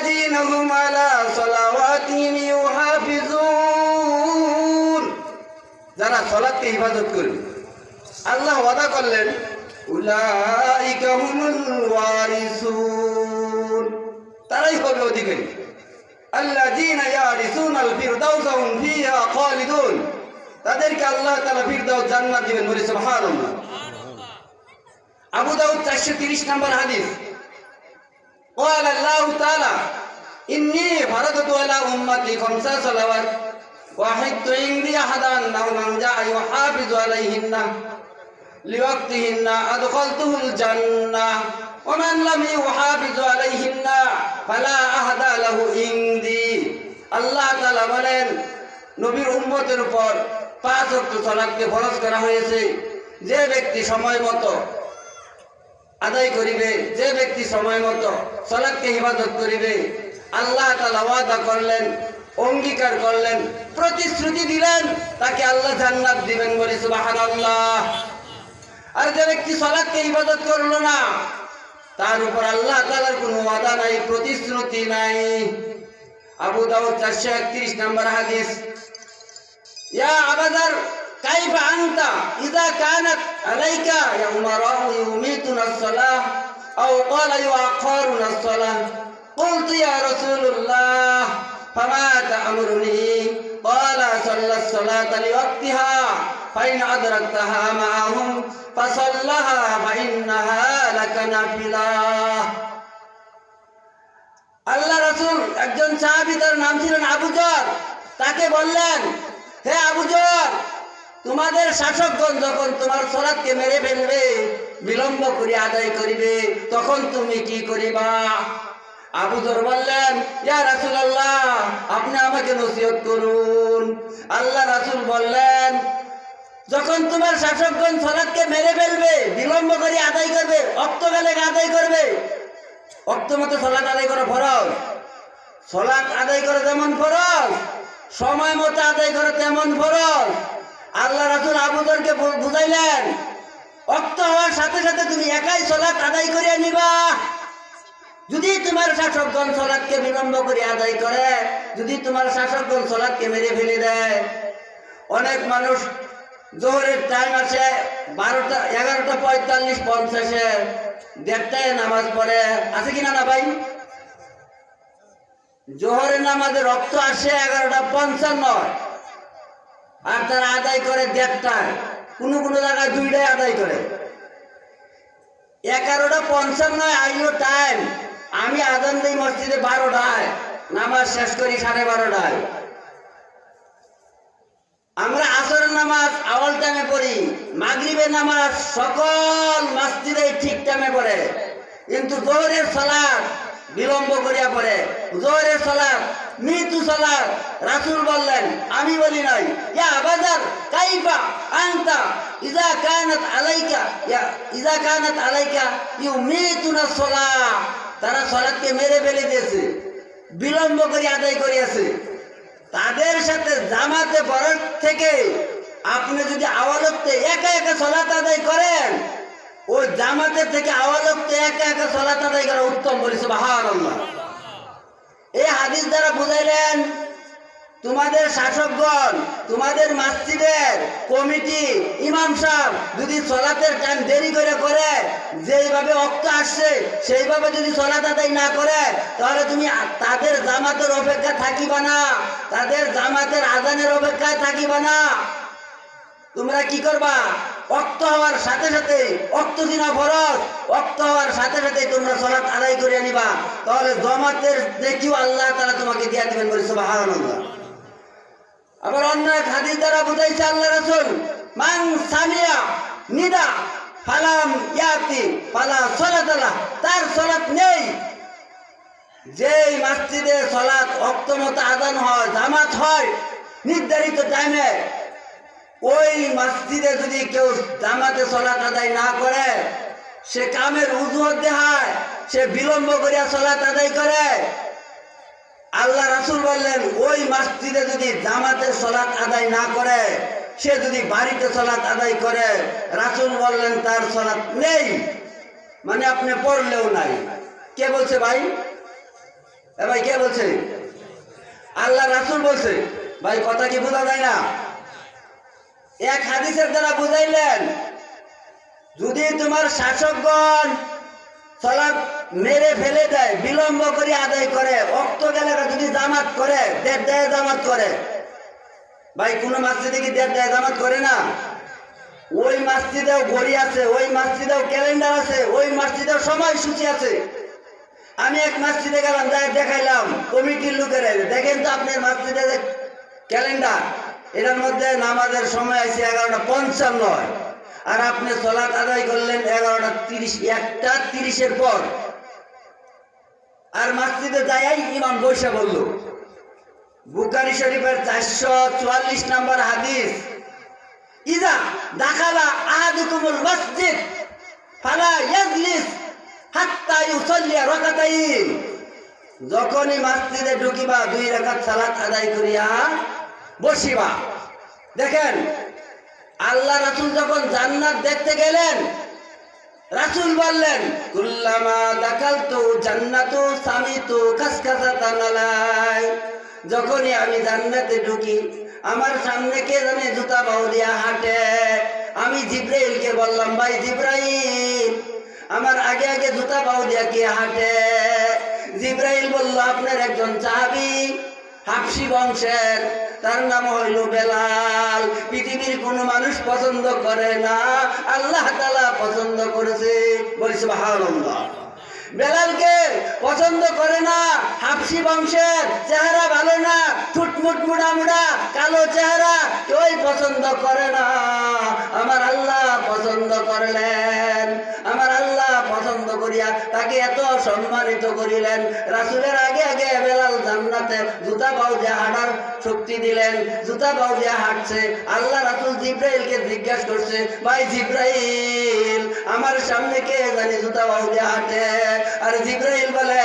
والذين هم على صلواتهم يحافظون যারা সালাতকে হিফাজত করবে আল্লাহ ওয়াদা করলেন উলাইকা হুমুল ওয়ারিসুন তারাই হবে অধিকারী আল্লাযীনা ইয়ারিসুনাল ফিরদাউসা হুম ফিহা খালিদুন তাদেরকে আল্লাহ তাআলা ফিরদাউস জান্নাত দিবেন বলি সুবহানাল্লাহ। আবু দাউদ 430 নম্বর হাদিস قال الله تعالى إني فرضت على أمتي 5 صلوات وحدت عندي أحدا أنه من جاء يحافظ عليهن لوقتهن أدخلته الجنة ومن لم يحافظ عليهن فلا أحد له عندي আল্লাহ তাআলা বলেন নবীর উম্মতের উপর 5 ওয়াক্ত সালাতকে ফরজ করা হয়েছে যে ব্যক্তি সময় মতো আদায় করিবে যে ব্যক্তি সময় মতো সালাতকে হিফাজত করিবে আল্লাহ তাআলা ওয়াদা করলেন অঙ্গীকার করলেন প্রতিশ্রুতি দিলেন তাকে আল্লাহ জান্নাত দিবেন বলি সুবহানাল্লাহ। আর যে ব্যক্তি সালাতকে হিফাজত করলো না তার উপর আল্লাহ তাআলার কোনো ওয়াদা নাই প্রতিশ্রুতি নাই। আবু দাউদ 431 নম্বর হাদিস ইয়া আবাদার كيف أنت إذا كانت عليك يأمرون يميتون الصلاة أو قال يؤخرون الصلاة قلت يا رسول الله فما تأمرني قال صلى الصلاة لوقتها فإن أدركتها معهم فصلها فإنها لك نافلة আল্লাহ রাসূল একজন সাহাবী তার নাম ছিল আবু যর তাকে বললেন হে আবু যর তোমাদের শাসকগণ যখন তোমার সালাতকে মেরে ফেলবে বিলম্ব করে আদায় করিবে তখন তুমি কি করিবা? আবু যর বললেন ইয়া রাসূলুল্লাহ আপনি আমাকে নসিহত করুন। আল্লাহ রাসূল বললেন যখন তোমার শাসকগণ সালাতকে মেরে ফেলবে বিলম্ব করে আদায় করবে অক্তকালে আদায় করবে অক্ত মতো সালাত আদায় করা ফরজ সালাত আদায় করা যেমন ফরজ সময় মতো আদায় করা তেমন ফরজ। আল্লাহ রাসূল আবু যরকে বুঝাইলেন ওয়াক্ত হওয়ার সাথে সাথে তুমি একাই সালাত আদায় করে নিবা। যদি তোমার শাসকগণ সালাতকে বিলম্ব করে আদায় করে যদি তোমার শাসকগণ সালাতকে মেরে ফেলে দেয় অনেক মানুষ জোহরের টাইম আসে 12টা 11:45 50-এ 1:30টায় নামাজ পড়ে আছে কিনা না ভাই? জোহরের নামাজে রক্ত আসে 11:55 আর তারা আদায় করে 1:30টায় কোনো কোনো জায়গায় 2টায় আদায় করে 11:55 আইলো টাইম আমি আজান দিই মসজিদে 12টায় নামাজ শেষ করি 12:30টায়। আমরা আসরের নামাজ আওয়াল টাইমে পড়ি মাগরিবের নামাজ সকল মসজিদে ঠিক টাইমে পড়ে কিন্তু জোহরের সালাত বিলম্ব করিয়া পড়ে জোহরের সালাত মৃত্যু সালাত। রাসূল বললেন আমি বলি নাই ইয়া আবাদার কাইফা আনতা ইযা কানাত আলাইকা ইউমিতুনা সালাহ তারা সালাতকে মেরে ফেলে দিয়েছে বিলম্ব করে আদায় করিয়াছে তাদের সাথে জামাতে পড়ার থেকে আপনি যদি আওয়ালতে একা একা সালাত আদায় করেন ওই জামাতের থেকে আওয়ালতে একা একা সালাত আদায় করা উত্তম বলি সুবহানাল্লাহ। এই হাদিস দ্বারা বুঝাইলেন তোমাদের শাসকগণ তোমাদের মসজিদের কমিটি ইমাম সাহেব যদি সালাতের টাইম দেরি করে যেইভাবে ওয়াক্ত আসছে সেইভাবে যদি সালাত আদায় না করে তাহলে তুমি তাদের জামাতের অপেক্ষা থাকিবা না তাদের জামাতের আজানের অপেক্ষায় থাকিবা না। তোমরা কি করবা ওয়াক্ত হওয়ার সাথে সাথে ওয়াক্ত দিনা ফরজ ওয়াক্ত হওয়ার সাথে সাথে তোমরা সালাত আদায় করে নিবা তাহলে জামাতের দেখিও আল্লাহ তাআলা তোমাকে দিয়া দিবেন বলি সুবহানাল্লাহ। আবার অন্য এক হাদিস দ্বারা বুঝাইছে আল্লাহ রাসূল মান সামিয়া নিদা ফালাম ইয়াতি ফালা সালাতাল্লাহ তার সালাত নেই। যেই মসজিদে সালাত ওয়াক্ত মতো আযান হয় জামাত হয় নির্ধারিত টাইমে ওই মসজিদে যদি কেউ জামাতে সালাত আদায় না করে সে কামের উযুহাত দেখায় সে বিলম্ব করিয়া সালাত আদায় করে আল্লাহ রাসূল বললেন ওই মসজিদে যদি জামাতের সালাত আদায় না করে সে যদি বাড়িতে সালাত আদায় করে রাসূল বললেন তার সালাত নেই মানে আপনি পড়লেও নাই। কে বলছে ভাই? এ ভাই কে বলছে? আল্লাহ রাসূল বলছে। ভাই কথা কি বোঝা যায় না? এক হাদিসের দ্বারা বুঝাইলেন, যদি তোমার শাসকগণ সালাত মেরে ফেলে দেয়, বিলম্ব করে আদায় করে, অক্ত গেলে যদি জামাত করে, দেড় দেয় জামাত করে। ভাই কোন মসজিদে কি দেড় দেয় জামাত করে না? ওই মসজিদেও ঘড়ি আছে, ওই মসজিদেও ক্যালেন্ডার আছে, ওই মসজিদেও সময়সূচি আছে। আমি এক মসজিদে গেলাম, যাই দেখাইলাম কমিটির লোকের, দেখেন তো আপনার মসজিদে ক্যালেন্ডার, এটার মধ্যে নামাজের সময় আছে 11:55, আর আপনি সালাত আদায় করলেন 11:30, 1:30 পর। আর মসজিদে যাই ইমাম বসে বলল, বুখারী শরীফের 444 নম্বর হাদিস, ইযা দাখালা আহাদুকুমুল মসজিদ ফালা ইয়াজলিস হাত্তা ইউসাল্লি রাকাতাইন। যখনই মসজিদে ঢুকিবা 2 রাকাত সালাত আদায় করিয়া বসিবা। দেখেন আল্লাহ রাসূল যখন জান্নাত দেখতে গেলেন, রাসূল বললেন, কুল্লামা দাখালতু জান্নাতু সামিতু খাসখাসাতান আলাই। যখনই আমি জান্নাতে ঢুকি, আমার সামনে কে জানে জুতা পাও দিয়া হাঁটে। আমি জিব্রাইলকে বললাম, ভাই জিব্রাইল, আমার আগে আগে জুতা পাও দিয়া কে হাঁটে? জিব্রাইল বলল, আপনার একজন সাহাবী, হাবশী বংশের, তার নাম হইল বেলাল। পৃথিবীর কোন মানুষ পছন্দ করে না, আল্লাহ তাআলা পছন্দ করেছে। বলি সুবহানাল্লাহ। বেলালকে পছন্দ করে না, হাবশী বংশের, চেহারা ভালো না, ঠুটমুট মুড়া মুড়া কালো চেহারা, কেউই পছন্দ করে না। আমার আল্লাহ পছন্দ করলেন, আমার আল্লাহ পছন্দ করিয়া তাকে এত সম্মানিত করিলেন। রাসূলের আগে আগে বেলাল জান্নাতে জুতা পাও দিয়ে হাঁটার শক্তি দিলেন, জুতা পাও দিয়ে হাঁটছে। আল্লাহ রাসূল জিব্রাইলকে জিজ্ঞাসা করছে, ভাই জিব্রাইল, আমার সামনে কে জানি জুতা পাও দিয়ে হাঁটে? আর জিব্রাইল বলে,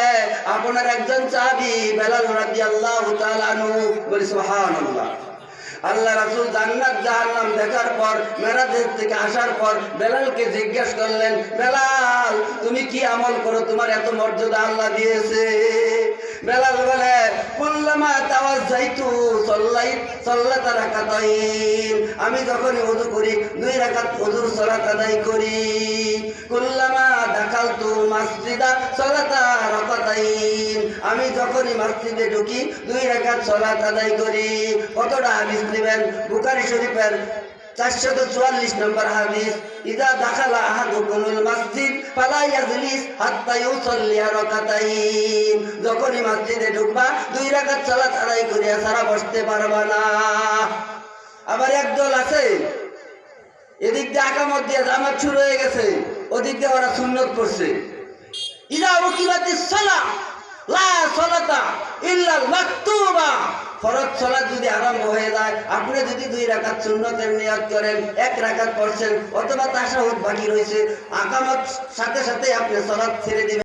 আপনার একজন সাহাবী বেলাল রাদিয়াল্লাহু তাআলা আনহু। বলি সুবহানাল্লাহ। আল্লাহ রাসূল জান্নাত জাহান্নাম দেখার পর, মেরাজের থেকে আসার পর বেলালকে জিজ্ঞেস করলেন, বেলাল তুমি কি আমল করো, তোমার এত মর্যাদা আল্লাহ দিয়েছে? বেলাল বলে, কুল্লামা তাওয়াজ্জাইতু সাল্লাত রাকাতাইন। আমি যখনই ওযু করি 2 রাকাত ওযুর সালাত আদায় করি। কুল্লামা দাখালতু মাসজিদা সালাতা রাকাতাইন। আমি যখনই মসজিদে ঢুকি 2 রাকাত সালাত আদায় করি। কতটা হাদিস নেবেন? বুখারী শরীফের 444 নম্বর হাদিস, ইযা দাখালা আহাদুকুমুল মসজিদ ফালা ইয়াজলিস হাত্তা ইউসাল্লি রাকাতাইন। যখনই মসজিদে ঢুকবা 2 রাকাত সালাত আদায় করিয়া সারা বসতে পারবা না। আবার একদল আছে, এদিক দিয়ে আকামত দিয়ে জামাত শুরু হয়ে গেছে, ওদিক দিয়ে ওরা সুন্নত পড়ছে। ইযা উকিমাতিস সালাহ লা সালাতা ইল্লাল মাকতুবা। ফরজ সালাত যদি আরম্ভ হয়ে যায়, আপনি যদি 2 রাকাত সুন্নতের নিয়ত করেন, 1 রাকাত পড়ছেন, অথবা তাশাহুদ বাকি রয়েছে, আকামত সাথে সাথে আপনি সালাত ছেড়ে দিবেন।